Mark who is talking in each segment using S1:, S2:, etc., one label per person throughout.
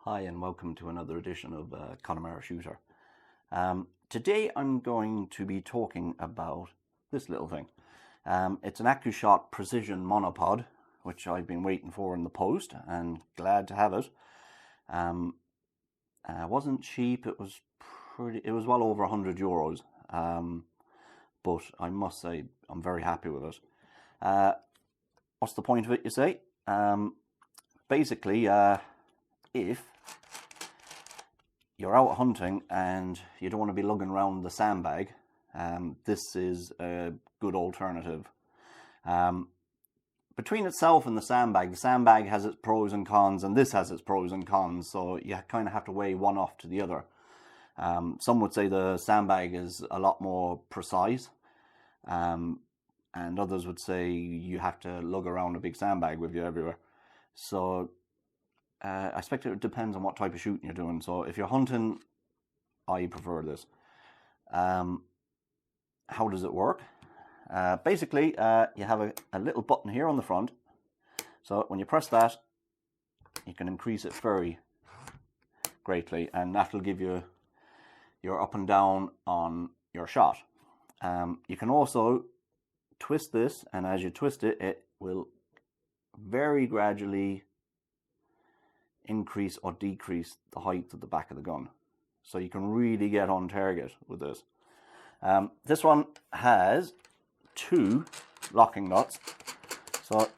S1: Hi and welcome to another edition of Connemara Shooter. Today I'm going to be talking about this little thing. It's an Accu-Shot precision monopod, which I've been waiting for in the post and glad to have it. It wasn't cheap, it was well over €100, but I must say I'm very happy with it. What's the point of it, you say? Basically, if you're out hunting and you don't want to be lugging around the sandbag, this is a good alternative. Between itself and the sandbag has its pros and cons, and this has its pros and cons, so you kind of have to weigh one off to the other. Some would say the sandbag is a lot more precise, and others would say you have to lug around a big sandbag with you everywhere. So I expect it depends on what type of shooting you're doing. So if you're hunting, I prefer this. How does it work? Basically, you have a little button here on the front. So when you press that, you can increase it very greatly, and that will give you your up and down on your shot. You can also twist this, and as you twist it, it will very gradually increase or decrease the height of the back of the gun, so you can really get on target with this. This one has two locking nuts, so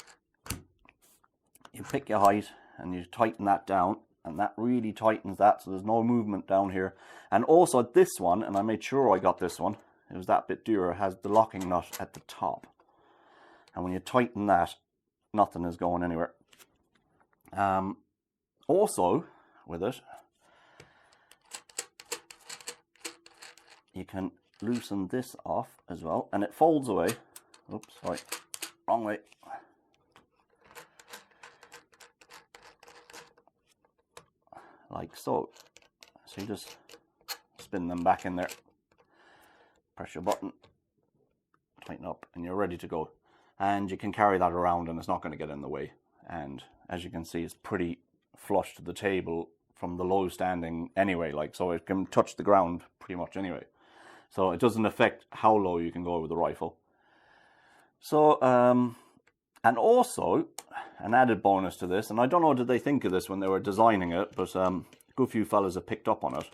S1: you pick your height and you tighten that down, and that really tightens that, so there's no movement down here. And also this one, and I made sure I got this one, it was that bit dearer, has the locking nut at the top, and when you tighten that, nothing is going anywhere. Also, with it, you can loosen this off as well, and it folds away. Oops, sorry, wrong way. Like so. So you just spin them back in there, press your button, tighten up, and you're ready to go. And you can carry that around and it's not going to get in the way. And as you can see, it's pretty flush to the table from the low standing anyway, like, so it can touch the ground pretty much anyway, so it doesn't affect how low you can go with the rifle. So and also an added bonus to this, and I don't know did they think of this when they were designing it, but a good few fellas have picked up on it,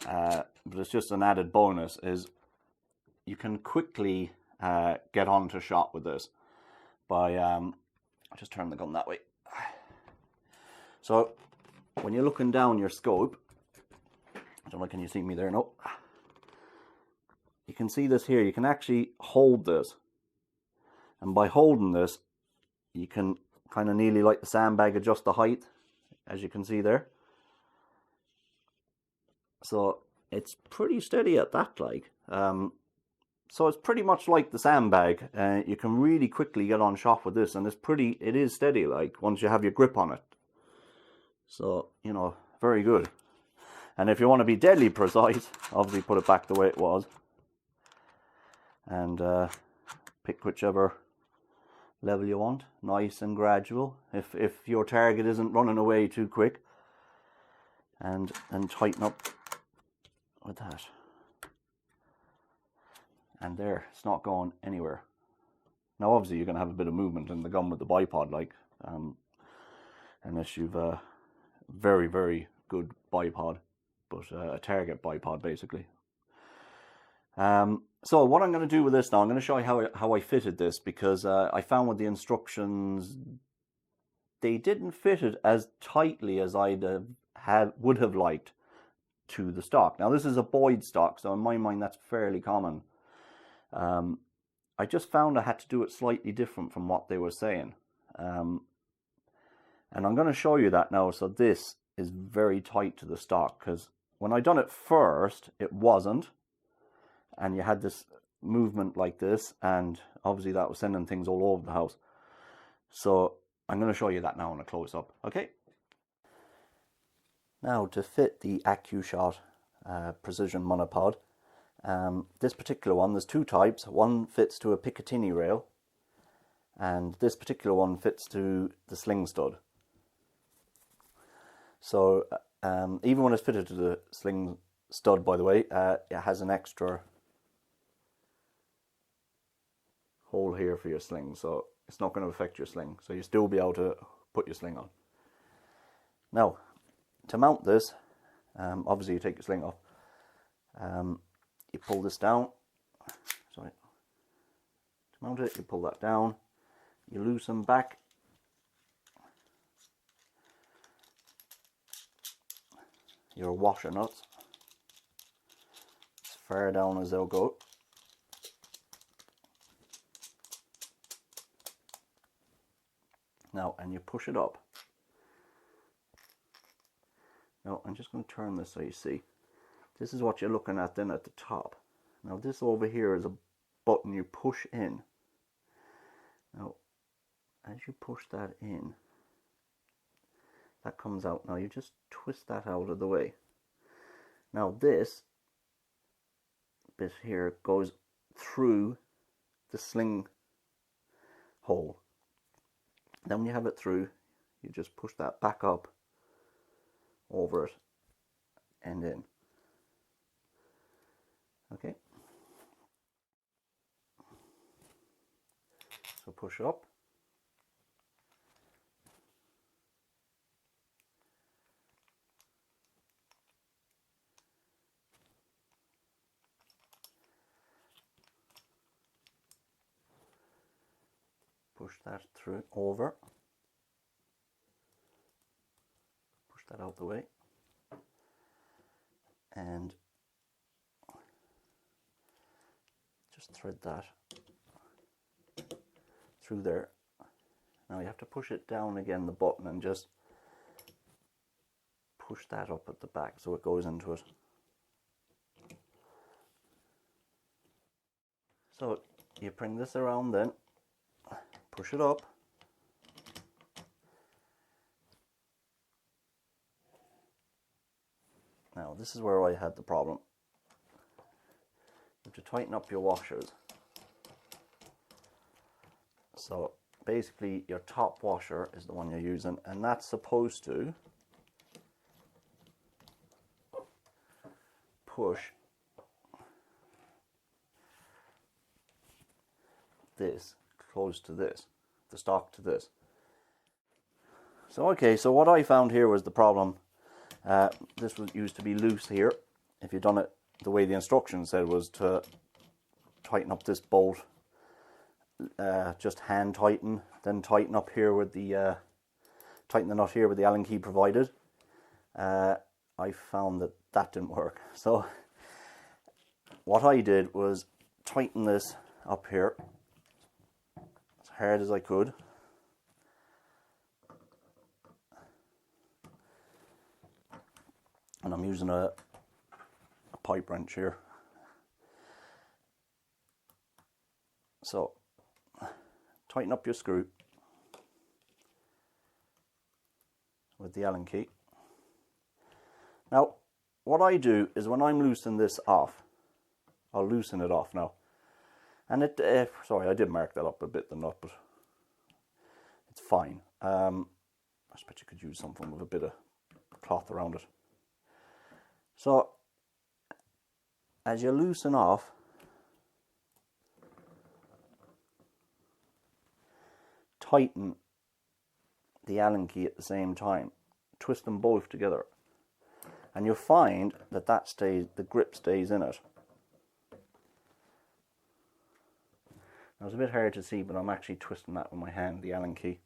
S1: but it's just an added bonus, is you can quickly get onto shot with this by I'll just turn the gun that way. So when you're looking down your scope, I don't know, can you see me there? No. You can see this here. You can actually hold this, and by holding this, you can kind of nearly like the sandbag adjust the height, as you can see there. So it's pretty steady at that, like. So it's pretty much like the sandbag. You can really quickly get on shot with this, and it is steady, like, once you have your grip on it. So, you know, very good. And if you want to be deadly precise, obviously put it back the way it was, and pick whichever level you want, nice and gradual, if your target isn't running away too quick, and tighten up with that. And there, it's not going anywhere. Now obviously you're going to have a bit of movement in the gun with the bipod, like, unless you've very, very good bipod, but a target bipod basically. So what I'm going to do with this now, I'm going to show you how I fitted this, because I found with the instructions they didn't fit it as tightly as I'd would have liked to the stock. Now this is a Boyd stock, so in my mind that's fairly common. I just found I had to do it slightly different from what they were saying. And I'm going to show you that now. So this is very tight to the stock, because when I done it first, it wasn't. And you had this movement like this, and obviously that was sending things all over the house. So I'm going to show you that now in a close-up, okay? Now to fit the Accu-Shot precision monopod, this particular one, there's two types. One fits to a Picatinny rail, and this particular one fits to the Sling stud. So even when it's fitted to the sling stud, by the way, it has an extra hole here for your sling, so it's not going to affect your sling. So you still be able to put your sling on. Now, to mount this, obviously you take your sling off. You pull this down. Sorry. To mount it, you pull that down. You loosen back. Your washer nuts as far down as they'll go. Now, and you push it up. Now, I'm just going to turn this so you see. This is what you're looking at then at the top. Now, this over here is a button you push in. Now, as you push that in, that comes out. Now, you just twist that out of the way. Now, this bit here goes through the sling hole. Then when you have it through, you just push that back up over it and in. Okay. So push up. Push that through, over. Push that out the way. And just thread that through there. Now you have to push it down again, the button, and just push that up at the back so it goes into it. So you bring this around then, push it up. Now this is where I had the problem. You have to tighten up your washers. So basically your top washer is the one you're using, and that's supposed to push this close to this, the stock to this. So okay, so what I found here was the problem. This was used to be loose here. If you'd done it the way the instructions said, was to tighten up this bolt, just hand tighten, then tighten up here with the tighten the nut here with the Allen key provided. I found that that didn't work. So what I did was tighten this up here as hard as I could. And I'm using a pipe wrench here. So tighten up your screw with the Allen key. Now what I do is when I'm loosening this off, I'll loosen it off now. And it, sorry, I did mark that up a bit, the nut, but it's fine. I bet you could use something with a bit of cloth around it. So as you loosen off, tighten the Allen key at the same time. Twist them both together, and you'll find that that stays, the grip stays in it. Now it's a bit hard to see, but I'm actually twisting that with my hand, the Allen key,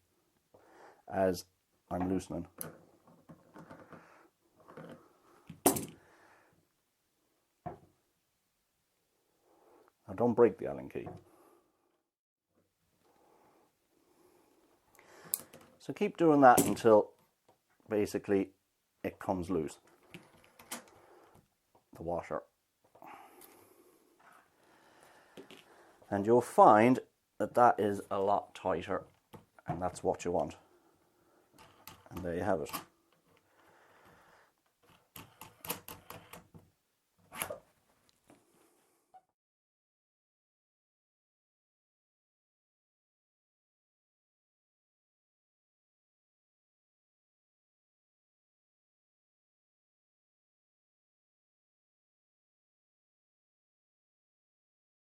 S1: as I'm loosening. Now don't break the Allen key. So keep doing that until basically it comes loose, the washer. And you'll find that that is a lot tighter, and that's what you want. And there you have it.